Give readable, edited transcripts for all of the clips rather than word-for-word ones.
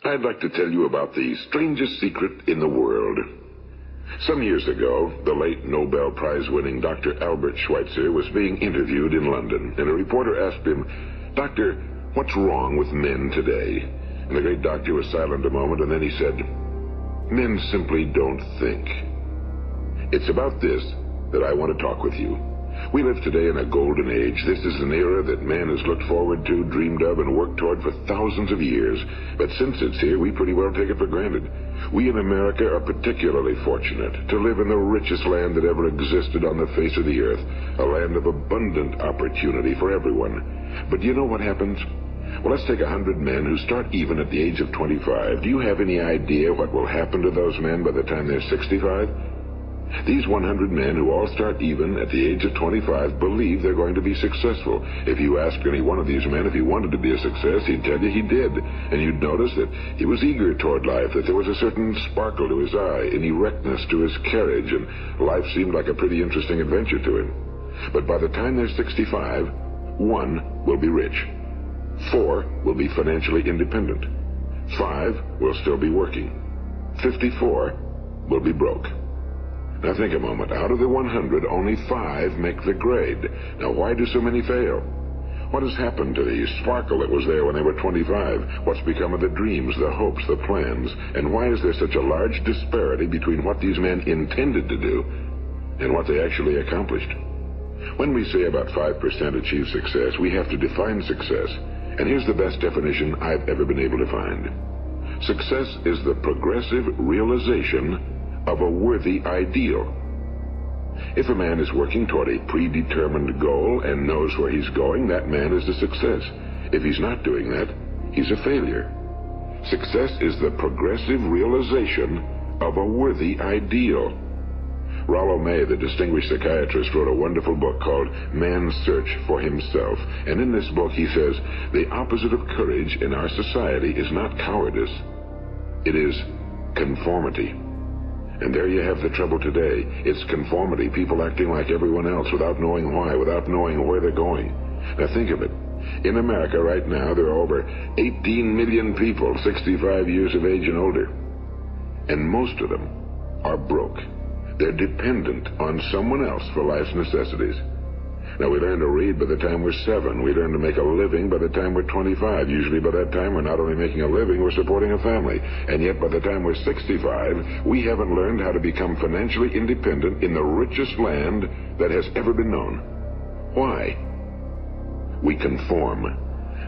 I'd like to tell you about the strangest secret in the world. Some years ago, the late Nobel Prize-winning Dr. Albert Schweitzer was being interviewed in London, and a reporter asked him, "Doctor, what's wrong with men today?" And the great doctor was silent a moment, and then he said, "Men simply don't think." It's about this that I want to talk with you. We live today in a golden age. This is an era that man has looked forward to, dreamed of, and worked toward for thousands of years. But since it's here, we pretty well take it for granted. We in America are particularly fortunate to live in the richest land that ever existed on the face of the earth, a land of abundant opportunity for everyone. But do you know what happens? Well, let's take 100 men who start even at the age of 25. Do you have any idea what will happen to those men by the time they're 65? These 100 men who all start even at the age of 25 believe they're going to be successful. If you asked any one of these men if he wanted to be a success, he'd tell you he did. And you'd notice that he was eager toward life, that there was a certain sparkle to his eye, an erectness to his carriage, and life seemed like a pretty interesting adventure to him. But by the time they're 65, 1 will be rich. 4 will be financially independent. 5 will still be working. 54 will be broke. Now think a moment. Out of the 100, only 5 make the grade. Now why do so many fail? What has happened to the sparkle that was there when they were 25? What's become of the dreams, the hopes, the plans? And why is there such a large disparity between what these men intended to do and what they actually accomplished? When we say about 5% achieve success, we have to define success. And here's the best definition I've ever been able to find. Success is the progressive realization of a worthy ideal. If a man is working toward a predetermined goal and knows where he's going, that man is a success. If he's not doing that, he's a failure. Success is the progressive realization of a worthy ideal. Rollo May, the distinguished psychiatrist, wrote a wonderful book called Man's Search for Himself. And in this book he says, the opposite of courage in our society is not cowardice. It is conformity. And there you have the trouble today. It's conformity, people acting like everyone else without knowing why, without knowing where they're going. Now think of it. In America right now, there are over 18 million people 65 years of age and older. And most of them are broke. They're dependent on someone else for life's necessities. Now, we learn to read by the time we're 7. We learn to make a living by the time we're 25. Usually by that time, we're not only making a living, we're supporting a family. And yet, by the time we're 65, we haven't learned how to become financially independent in the richest land that has ever been known. Why? We conform.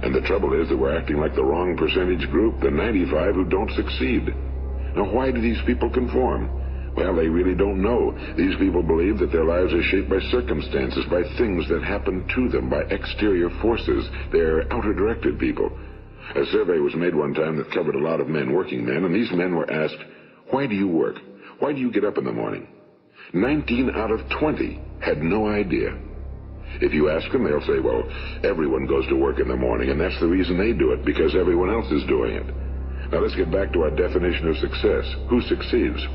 And the trouble is that we're acting like the wrong percentage group, the 95 who don't succeed. Now, why do these people conform? Well, they really don't know. These people believe that their lives are shaped by circumstances, by things that happen to them, by exterior forces. They're outer-directed people. A survey was made one time that covered a lot of men, working men, and these men were asked, "Why do you work? Why do you get up in the morning?" 19 out of 20 had no idea. If you ask them, they'll say, well, everyone goes to work in the morning, and that's the reason they do it, because everyone else is doing it. Now let's get back to our definition of success. Who succeeds?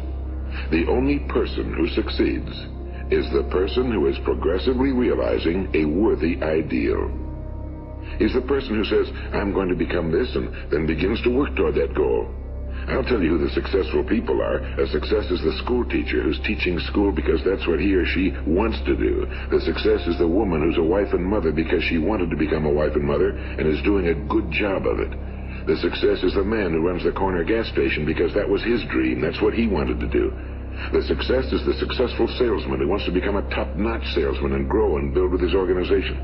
The only person who succeeds is the person who is progressively realizing a worthy ideal. He's the person who says, I'm going to become this, and then begins to work toward that goal. I'll tell you who the successful people are. A success is the school teacher who's teaching school because that's what he or she wants to do. The success is the woman who's a wife and mother because she wanted to become a wife and mother and is doing a good job of it. The success is the man who runs the corner gas station because that was his dream. That's what he wanted to do. The success is the successful salesman who wants to become a top-notch salesman and grow and build with his organization.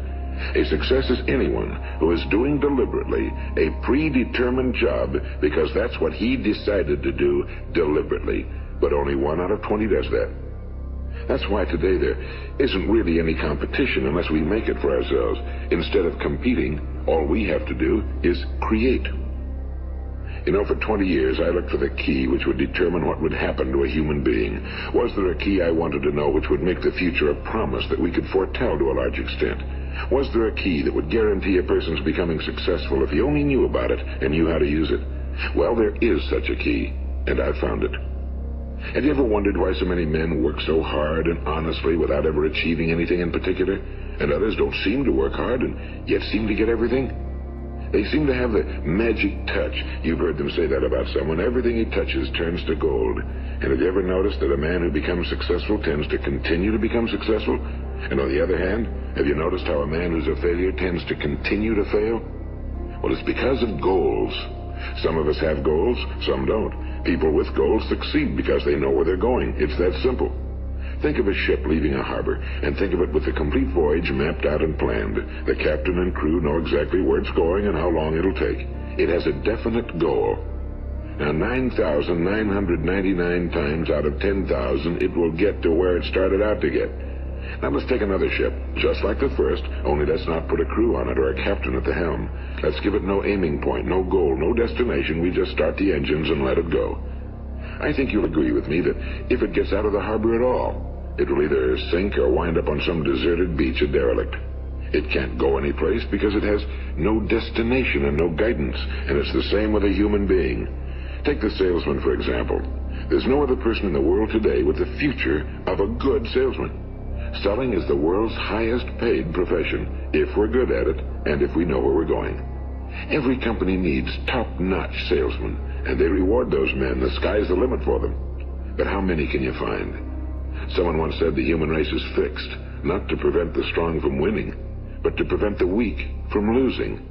A success is anyone who is doing deliberately a predetermined job because that's what he decided to do deliberately. But only 1 out of 20 does that. That's why today there isn't really any competition unless we make it for ourselves. Instead of competing, all we have to do is create. You know, for 20 years, I looked for the key which would determine what would happen to a human being. Was there a key I wanted to know which would make the future a promise that we could foretell to a large extent? Was there a key that would guarantee a person's becoming successful if he only knew about it and knew how to use it? Well, there is such a key, and I found it. Have you ever wondered why so many men work so hard and honestly without ever achieving anything in particular, and others don't seem to work hard and yet seem to get everything? They seem to have the magic touch. You've heard them say that about someone. Everything he touches turns to gold. And have you ever noticed that a man who becomes successful tends to continue to become successful? And on the other hand, have you noticed how a man who's a failure tends to continue to fail? Well, it's because of goals. Some of us have goals, some don't. People with goals succeed because they know where they're going. It's that simple. Think of a ship leaving a harbor, and think of it with the complete voyage mapped out and planned. The captain and crew know exactly where it's going and how long it'll take. It has a definite goal. Now, 9,999 times out of 10,000, it will get to where it started out to get. Now, let's take another ship, just like the first, only let's not put a crew on it or a captain at the helm. Let's give it no aiming point, no goal, no destination. We just start the engines and let it go. I think you'll agree with me that if it gets out of the harbor at all, it will either sink or wind up on some deserted beach, a derelict. It can't go anyplace because it has no destination and no guidance, and it's the same with a human being. Take the salesman, for example. There's no other person in the world today with the future of a good salesman. Selling is the world's highest paid profession, if we're good at it and if we know where we're going. Every company needs top-notch salesmen, and they reward those men. The sky's the limit for them. But how many can you find? Someone once said the human race is fixed, not to prevent the strong from winning, but to prevent the weak from losing.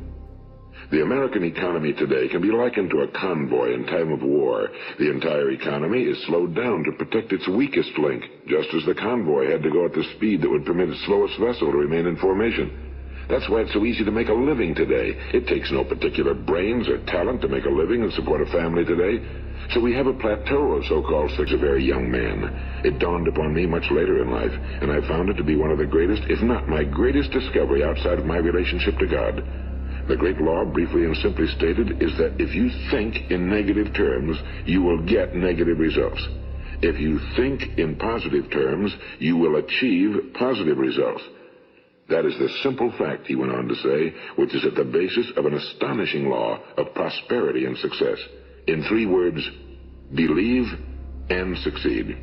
The American economy today can be likened to a convoy in time of war. The entire economy is slowed down to protect its weakest link, just as the convoy had to go at the speed that would permit its slowest vessel to remain in formation. That's why it's so easy to make a living today. It takes no particular brains or talent to make a living and support a family today. So we have a plateau of so-called such a very young man. It dawned upon me much later in life, and I found it to be one of the greatest, if not my greatest discovery outside of my relationship to God. The great law, briefly and simply stated, is that if you think in negative terms, you will get negative results. If you think in positive terms, you will achieve positive results. That is the simple fact, he went on to say, which is at the basis of an astonishing law of prosperity and success. In 3 words, believe and succeed.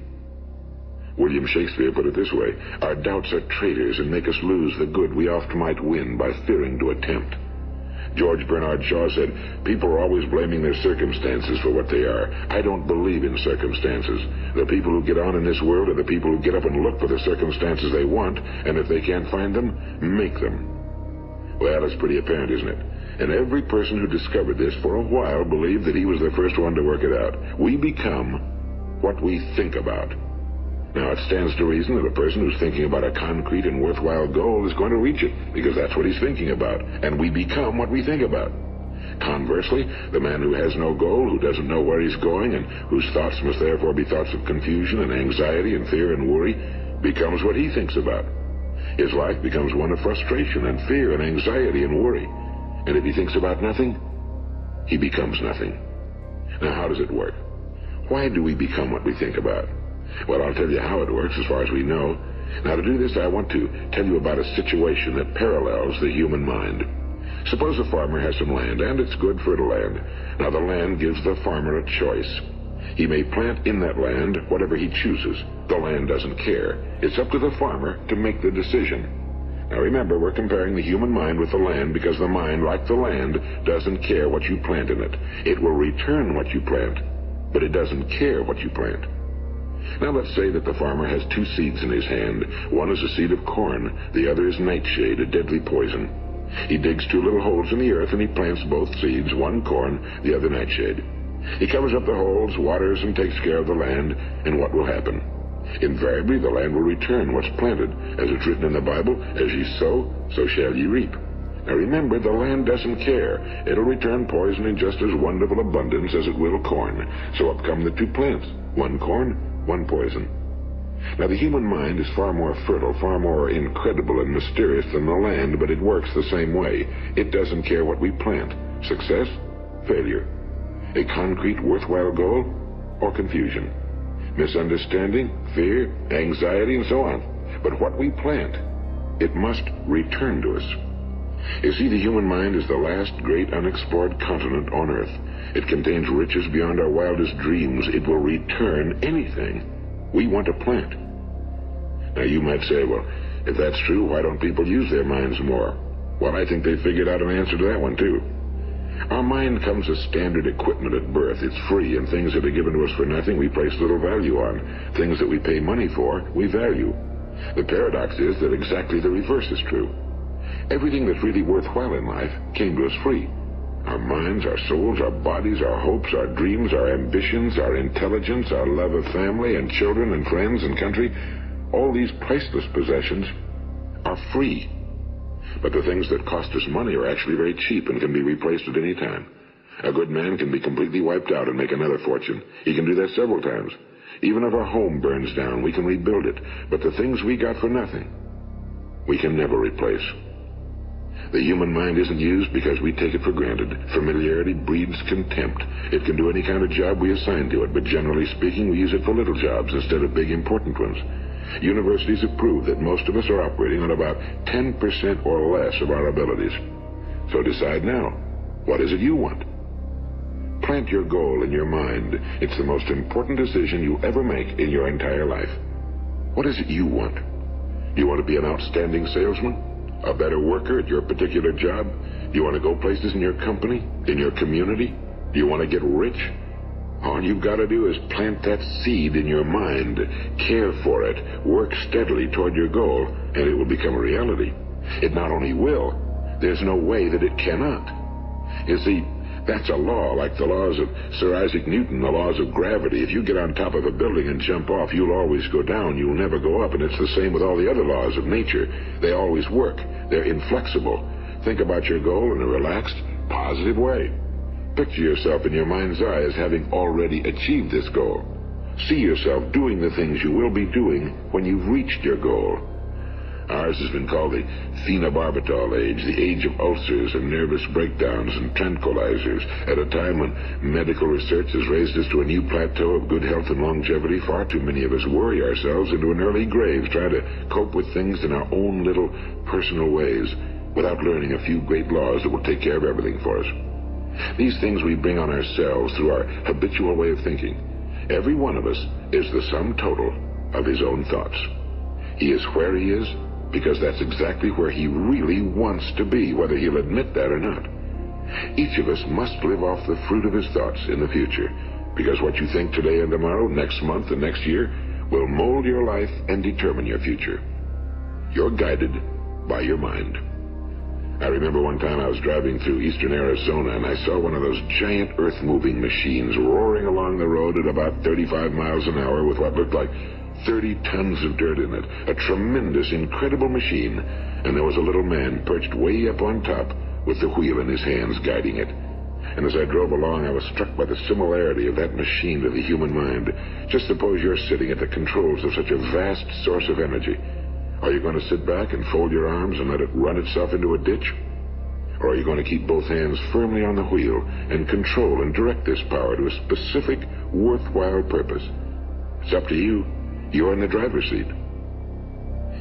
William Shakespeare put it this way: our doubts are traitors and make us lose the good we oft might win by fearing to attempt. George Bernard Shaw said, people are always blaming their circumstances for what they are. I don't believe in circumstances. The people who get on in this world are the people who get up and look for the circumstances they want, and if they can't find them, make them. Well, it's pretty apparent, isn't it? And every person who discovered this for a while believed that he was the first one to work it out. We become what we think about. Now, it stands to reason that a person who's thinking about a concrete and worthwhile goal is going to reach it, because that's what he's thinking about, and we become what we think about. Conversely, the man who has no goal, who doesn't know where he's going, and whose thoughts must therefore be thoughts of confusion and anxiety and fear and worry, becomes what he thinks about. His life becomes one of frustration and fear and anxiety and worry. And if he thinks about nothing, he becomes nothing. Now, how does it work? Why do we become what we think about? Well, I'll tell you how it works as far as we know. Now, to do this, I want to tell you about a situation that parallels the human mind. Suppose a farmer has some land, and it's good fertile land. Now, the land gives the farmer a choice. He may plant in that land whatever he chooses. The land doesn't care. It's up to the farmer to make the decision. Now, remember, we're comparing the human mind with the land because the mind, like the land, doesn't care what you plant in it. It will return what you plant, but it doesn't care what you plant. Now, let's say that the farmer has 2 seeds in his hand. One is a seed of corn. The other is nightshade, a deadly poison. He digs 2 little holes in the earth and he plants both seeds, one corn, the other nightshade. He covers up the holes, waters, and takes care of the land, and what will happen? Invariably, the land will return what's planted. As it's written in the Bible, as ye sow, so shall ye reap. Now remember, the land doesn't care. It'll return poison in just as wonderful abundance as it will corn. So up come the 2 plants, one corn, one poison. Now, the human mind is far more fertile, far more incredible and mysterious than the land, but it works the same way. It doesn't care what we plant. Success, failure. A concrete, worthwhile goal, or confusion. Misunderstanding, fear, anxiety, and so on. But what we plant, it must return to us. You see, the human mind is the last great unexplored continent on Earth. It contains riches beyond our wildest dreams. It will return anything we want to plant. Now, you might say, well, if that's true, why don't people use their minds more? Well, I think they figured out an answer to that one, too. Our mind comes as standard equipment at birth. It's free, and things that are given to us for nothing we place little value on. Things that we pay money for, we value. The paradox is that exactly the reverse is true. Everything that's really worthwhile in life came to us free. Our minds, our souls, our bodies, our hopes, our dreams, our ambitions, our intelligence, our love of family and children and friends and country, all these priceless possessions are free. But the things that cost us money are actually very cheap and can be replaced at any time. A good man can be completely wiped out and make another fortune. He can do that several times. Even if our home burns down, we can rebuild it. But the things we got for nothing, we can never replace. The human mind isn't used because we take it for granted. Familiarity breeds contempt. It can do any kind of job we assign to it, but generally speaking, we use it for little jobs instead of big, important ones. Universities have proved that most of us are operating on about 10% or less of our abilities. So decide now, what is it you want? Plant your goal in your mind. It's the most important decision you ever make in your entire life. What is it you want? You want to be an outstanding salesman? A better worker at your particular job? You want to go places in your company? In your community? Do you want to get rich? All you've got to do is plant that seed in your mind, care for it, work steadily toward your goal, and it will become a reality. It not only will, there's no way that it cannot. You see, that's a law, like the laws of Sir Isaac Newton, the laws of gravity. If you get on top of a building and jump off, you'll always go down. You'll never go up. And it's the same with all the other laws of nature. They always work. They're inflexible. Think about your goal in a relaxed, positive way. Picture yourself in your mind's eye as having already achieved this goal. See yourself doing the things you will be doing when you've reached your goal. Ours has been called the phenobarbital age, the age of ulcers and nervous breakdowns and tranquilizers. At a time when medical research has raised us to a new plateau of good health and longevity, far too many of us worry ourselves into an early grave trying to cope with things in our own little personal ways without learning a few great laws that will take care of everything for us. These things we bring on ourselves through our habitual way of thinking. Every one of us is the sum total of his own thoughts. He is where he is because that's exactly where he really wants to be, whether he'll admit that or not. Each of us must live off the fruit of his thoughts in the future, because what you think today and tomorrow, next month and next year, will mold your life and determine your future. You're guided by your mind. I remember one time I was driving through eastern Arizona and I saw one of those giant earth-moving machines roaring along the road at about 35 miles an hour with what looked like 30 tons of dirt in it. A tremendous, incredible machine. And there was a little man perched way up on top with the wheel in his hands guiding it. And as I drove along, I was struck by the similarity of that machine to the human mind. Just suppose you're sitting at the controls of such a vast source of energy. Are you going to sit back and fold your arms and let it run itself into a ditch? Or are you going to keep both hands firmly on the wheel and control and direct this power to a specific, worthwhile purpose? It's up to you. You're in the driver's seat.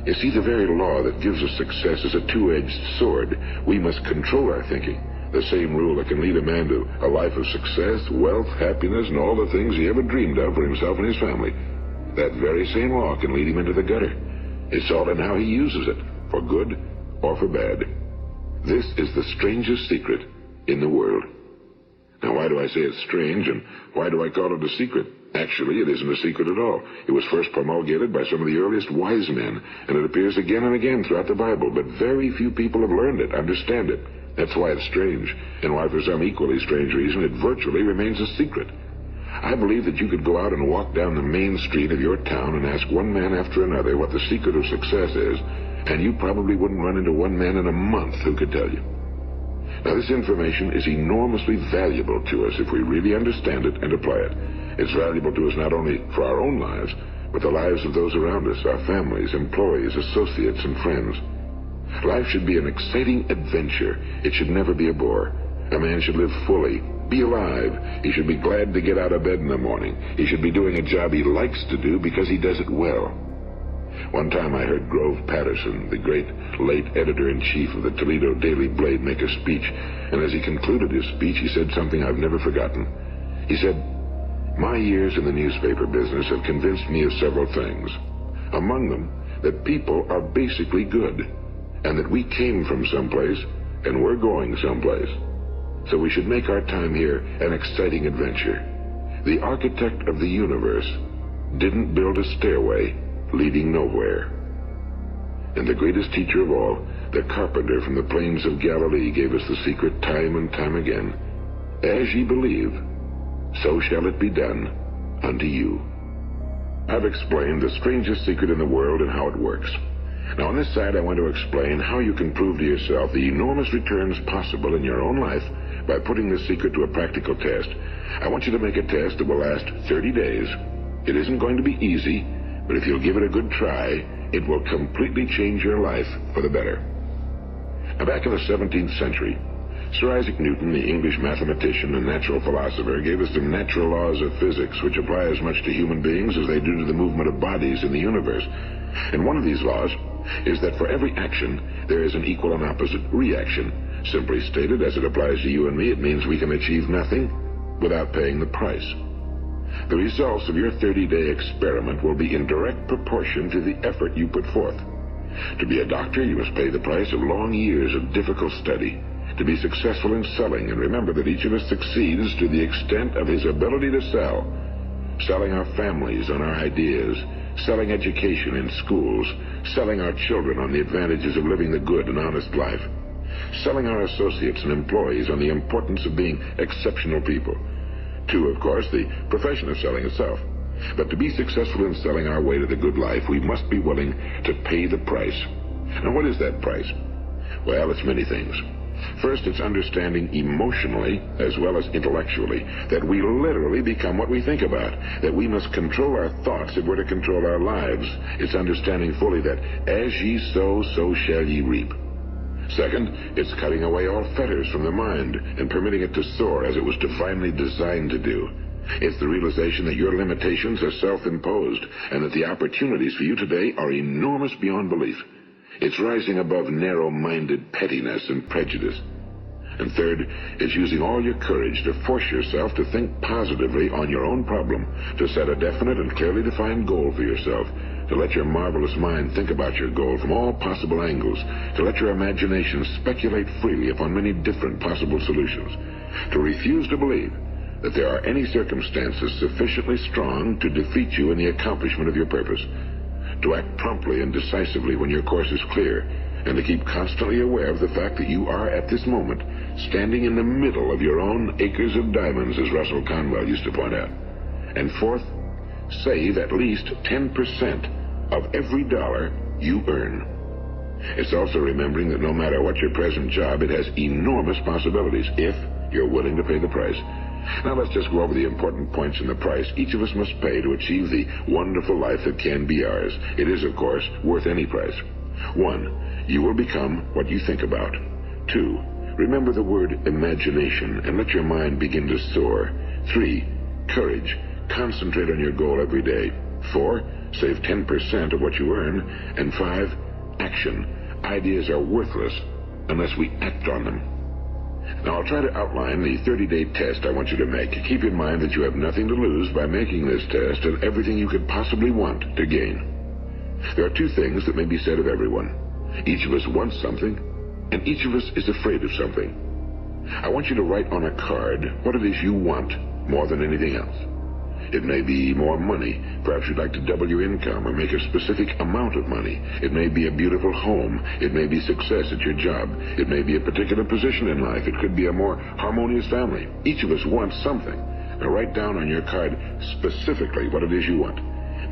You see, the very law that gives us success is a two-edged sword. We must control our thinking. The same rule that can lead a man to a life of success, wealth, happiness, and all the things he ever dreamed of for himself and his family. That very same law can lead him into the gutter. It's all in how he uses it, for good or for bad. This is the strangest secret in the world. Now, why do I say it's strange, and why do I call it a secret? Actually, it isn't a secret at all. It was first promulgated by some of the earliest wise men, and it appears again and again throughout the Bible, but very few people have learned it, understand it. That's why it's strange, and why for some equally strange reason it virtually remains a secret. I believe that you could go out and walk down the main street of your town and ask one man after another what the secret of success is, and you probably wouldn't run into one man in a month who could tell you. Now, this information is enormously valuable to us if we really understand it and apply it. It's valuable to us not only for our own lives, but the lives of those around us, our families, employees, associates, and friends. Life should be an exciting adventure. It should never be a bore. A man should live fully, be alive. He should be glad to get out of bed in the morning. He should be doing a job he likes to do because he does it well. One time I heard Grove Patterson, the great late editor-in-chief of the Toledo Daily Blade, make a speech, and as he concluded his speech, he said something I've never forgotten. He said, "My years in the newspaper business have convinced me of several things. Among them, that people are basically good, and that we came from someplace, and we're going someplace. So we should make our time here an exciting adventure. The architect of the universe didn't build a stairway leading nowhere. And the greatest teacher of all, the carpenter from the plains of Galilee, gave us the secret time and time again. As ye believe, so shall it be done unto you. I've explained the strangest secret in the world and how it works. Now on this side, I want to explain how you can prove to yourself the enormous returns possible in your own life by putting this secret to a practical test. I want you to make a test that will last 30 days. It isn't going to be easy, but if you'll give it a good try, it will completely change your life for the better. Now, back in the 17th century, Sir Isaac Newton, the English mathematician and natural philosopher, gave us the natural laws of physics, which apply as much to human beings as they do to the movement of bodies in the universe. And one of these laws is that for every action, there is an equal and opposite reaction. Simply stated, as it applies to you and me, it means we can achieve nothing without paying the price. The results of your 30-day experiment will be in direct proportion to the effort you put forth. To be a doctor, you must pay the price of long years of difficult study. To be successful in selling, and remember that each of us succeeds to the extent of his ability to sell. Selling our families on our ideas, selling education in schools, selling our children on the advantages of living the good and honest life, selling our associates and employees on the importance of being exceptional people. To, of course, the profession of selling itself. But to be successful in selling our way to the good life, we must be willing to pay the price. Now, what is that price? Well, it's many things. First, it's understanding emotionally as well as intellectually that we literally become what we think about, that we must control our thoughts if we're to control our lives. It's understanding fully that as ye sow, so shall ye reap. Second, it's cutting away all fetters from the mind and permitting it to soar as it was divinely designed to do. It's the realization that your limitations are self-imposed and that the opportunities for you today are enormous beyond belief. It's rising above narrow-minded pettiness and prejudice. And third, it's using all your courage to force yourself to think positively on your own problem, to set a definite and clearly defined goal for yourself, to let your marvelous mind think about your goal from all possible angles, to let your imagination speculate freely upon many different possible solutions, to refuse to believe that there are any circumstances sufficiently strong to defeat you in the accomplishment of your purpose, to act promptly and decisively when your course is clear, and to keep constantly aware of the fact that you are at this moment standing in the middle of your own acres of diamonds, as Russell Conwell used to point out. And fourth, save at least 10% of every dollar you earn. It's also remembering that no matter what your present job, it has enormous possibilities if you're willing to pay the price. Now let's just go over the important points in the price each of us must pay to achieve the wonderful life that can be ours. It is, of course, worth any price. 1, you will become what you think about. 2, remember the word imagination and let your mind begin to soar. 3, courage. Concentrate on your goal every day. 4, save 10% of what you earn. And 5, action. Ideas are worthless unless we act on them. Now, I'll try to outline the 30-day test I want you to make. Keep in mind that you have nothing to lose by making this test and everything you could possibly want to gain. There are 2 things that may be said of everyone. Each of us wants something, and each of us is afraid of something. I want you to write on a card what it is you want more than anything else. It may be more money. Perhaps you'd like to double your income or make a specific amount of money. It may be a beautiful home. It may be success at your job. It may be a particular position in life. It could be a more harmonious family. Each of us wants something. Now write down on your card specifically what it is you want.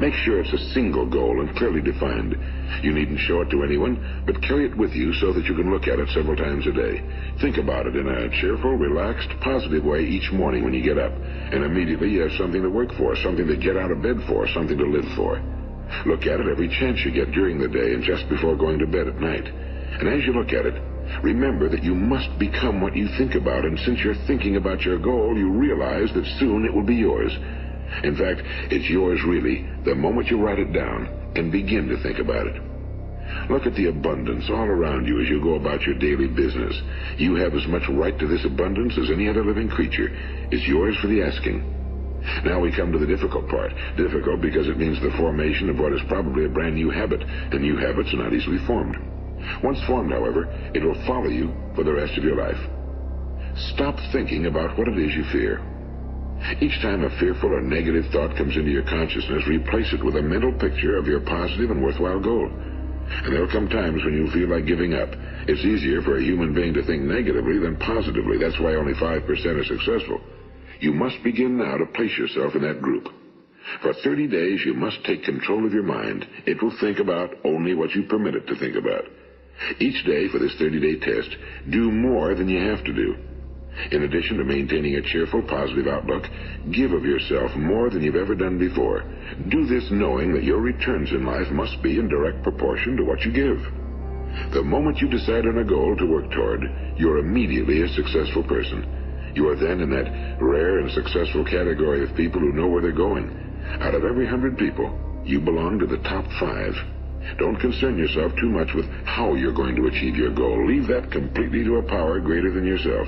Make sure it's a single goal and clearly defined. You needn't show it to anyone, but carry it with you so that you can look at it several times a day. Think about it in a cheerful, relaxed, positive way each morning when you get up. And immediately you have something to work for, something to get out of bed for, something to live for. Look at it every chance you get during the day and just before going to bed at night. And as you look at it, remember that you must become what you think about, and since you're thinking about your goal, you realize that soon it will be yours. In fact, it's yours really the moment you write it down and begin to think about it. Look at the abundance all around you as you go about your daily business. You have as much right to this abundance as any other living creature. It's yours for the asking. Now we come to the difficult part. Difficult because it means the formation of what is probably a brand new habit, and new habits are not easily formed. Once formed, however, it will follow you for the rest of your life. stop thinking about what it is you fear. Each time a fearful or negative thought comes into your consciousness, replace it with a mental picture of your positive and worthwhile goal. And there'll come times when you'll feel like giving up. It's easier for a human being to think negatively than positively. That's why only 5% are successful. You must begin now to place yourself in that group. For 30 days, you must take control of your mind. It will think about only what you permit it to think about. Each day for this 30-day test, do more than you have to do. In addition to maintaining a cheerful, positive outlook, give of yourself more than you've ever done before. Do this knowing that your returns in life must be in direct proportion to what you give. The moment you decide on a goal to work toward, you're immediately a successful person. You are then in that rare and successful category of people who know where they're going. Out of every 100 people, you belong to the top 5. Don't concern yourself too much with how you're going to achieve your goal. Leave that completely to a power greater than yourself.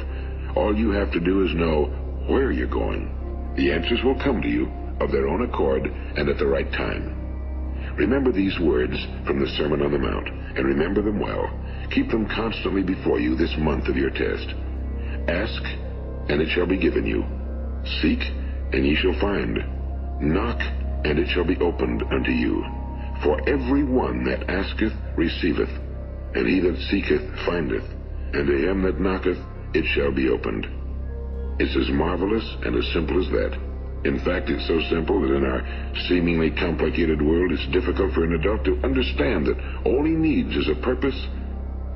All you have to do is know where you're going. The answers will come to you of their own accord and at the right time. Remember these words from the Sermon on the Mount, and remember them well. Keep them constantly before you this month of your test. Ask, and it shall be given you. Seek, and ye shall find. Knock, and it shall be opened unto you. For every one that asketh receiveth, and he that seeketh findeth, and to him that knocketh it shall be opened. It's as marvelous and as simple as that. In fact, it's so simple that in our seemingly complicated world, it's difficult for an adult to understand that all he needs is a purpose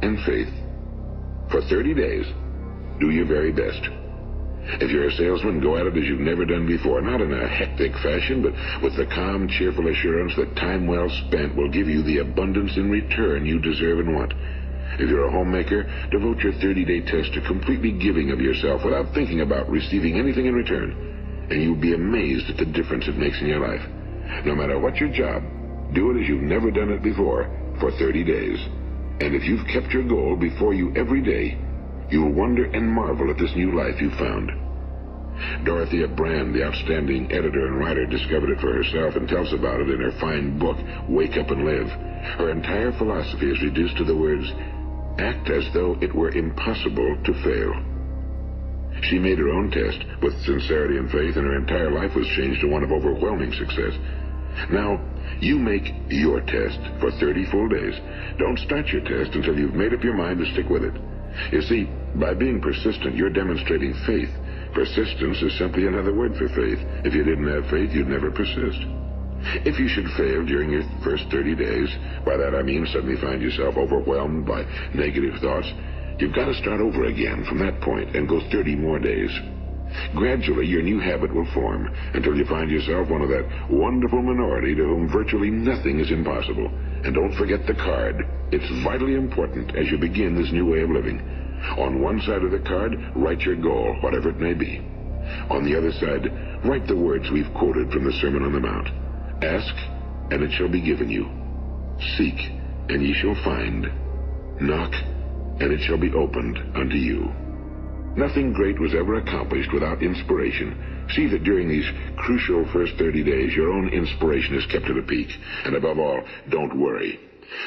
and faith. For 30 days, do your very best. If you're a salesman, go at it as you've never done before, not in a hectic fashion, but with the calm, cheerful assurance that time well spent will give you the abundance in return you deserve and want. If you're a homemaker, devote your 30-day test to completely giving of yourself without thinking about receiving anything in return, and you'll be amazed at the difference it makes in your life. No matter what your job, do it as you've never done it before for 30 days. And if you've kept your goal before you every day, you'll wonder and marvel at this new life you've found. Dorothea Brand, the outstanding editor and writer, discovered it for herself and tells about it in her fine book, Wake Up and Live. Her entire philosophy is reduced to the words, act as though it were impossible to fail. She made her own test with sincerity and faith, and her entire life was changed to one of overwhelming success. Now, you make your test for 30 full days. Don't start your test until you've made up your mind to stick with it. You see, by being persistent, you're demonstrating faith. Persistence is simply another word for faith. If you didn't have faith, you'd never persist. If you should fail during your first 30 days, by that I mean suddenly find yourself overwhelmed by negative thoughts, you've got to start over again from that point and go 30 more days. Gradually, your new habit will form until you find yourself one of that wonderful minority to whom virtually nothing is impossible. And don't forget the card. It's vitally important as you begin this new way of living. On one side of the card, write your goal, whatever it may be. On the other side, write the words we've quoted from the Sermon on the Mount. Ask, and it shall be given you. Seek, and ye shall find. Knock, and it shall be opened unto you. Nothing great was ever accomplished without inspiration. See that during these crucial first 30 days, your own inspiration is kept at a peak. And above all, don't worry.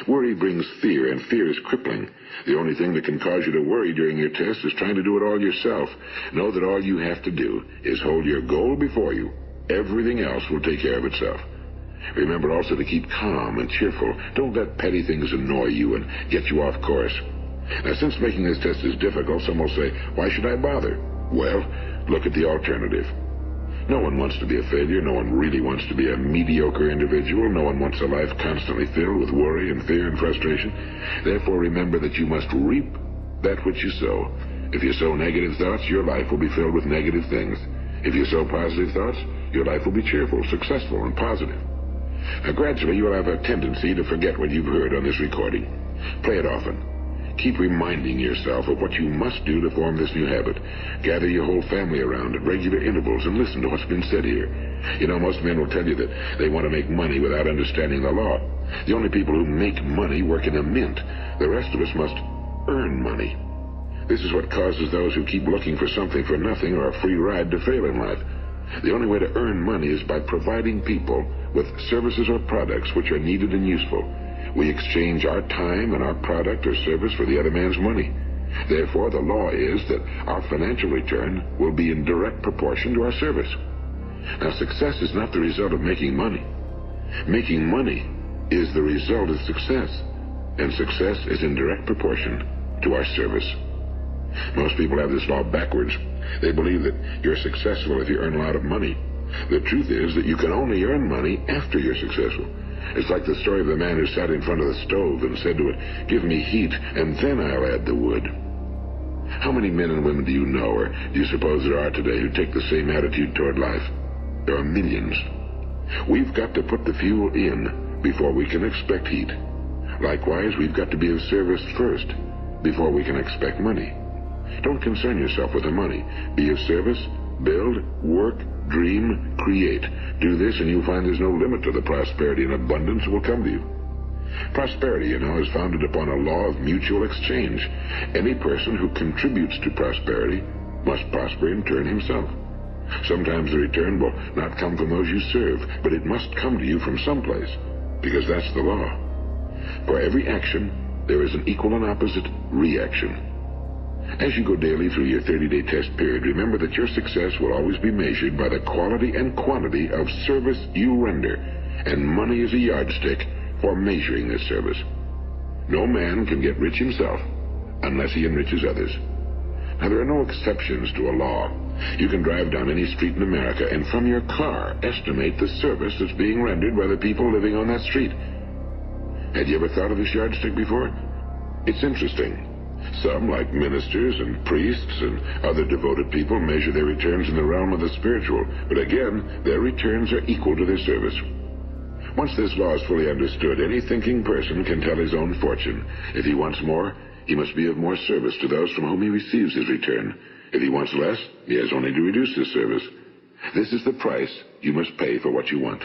Worry brings fear, and fear is crippling. The only thing that can cause you to worry during your test is trying to do it all yourself. Know that all you have to do is hold your goal before you. Everything else will take care of itself. Remember also to keep calm and cheerful. Don't let petty things annoy you and get you off course. Now, since making this test is difficult, some will say, why should I bother? Well, look at the alternative. No one wants to be a failure. No one really wants to be a mediocre individual. No one wants a life constantly filled with worry and fear and frustration. Therefore, remember that you must reap that which you sow. If you sow negative thoughts, your life will be filled with negative things. If you sow positive thoughts, your life will be cheerful, successful, and positive. Now, gradually, you'll have a tendency to forget what you've heard on this recording. Play it often. Keep reminding yourself of what you must do to form this new habit. Gather your whole family around at regular intervals and listen to what's been said here. You know, most men will tell you that they want to make money without understanding the law. The only people who make money work in a mint. The rest of us must earn money. This is what causes those who keep looking for something for nothing or a free ride to fail in life. The only way to earn money is by providing people with services or products which are needed and useful. We exchange our time and our product or service for the other man's money. Therefore, the law is that our financial return will be in direct proportion to our service. Now, success is not the result of making money. Making money is the result of success, and success is in direct proportion to our service. Most people have this law backwards. They believe that you're successful if you earn a lot of money. The truth is that you can only earn money after you're successful. It's like the story of the man who sat in front of the stove and said to it, "Give me heat, and then I'll add the wood." How many men and women do you know, or do you suppose there are today, who take the same attitude toward life? There are millions. We've got to put the fuel in before we can expect heat. Likewise, we've got to be of service first before we can expect money. Don't concern yourself with the money. Be of service, build, work, dream, create. Do this, and you'll find there's no limit to the prosperity and abundance that will come to you. Prosperity, is founded upon a law of mutual exchange. Any person who contributes to prosperity must prosper in turn himself. Sometimes the return will not come from those you serve, but it must come to you from someplace, because that's the law. For every action, there is an equal and opposite reaction. As you go daily through your 30-day test period, remember that your success will always be measured by the quality and quantity of service you render, and money is a yardstick for measuring this service. No man can get rich himself unless he enriches others. Now, there are no exceptions to a law. You can drive down any street in America and from your car estimate the service that's being rendered by the people living on that street. Had you ever thought of this yardstick before? It's interesting. Some, like ministers and priests and other devoted people, measure their returns in the realm of the spiritual, but again, their returns are equal to their service. Once this law is fully understood, any thinking person can tell his own fortune. If he wants more, he must be of more service to those from whom he receives his return. If he wants less, he has only to reduce his service. This is the price you must pay for what you want.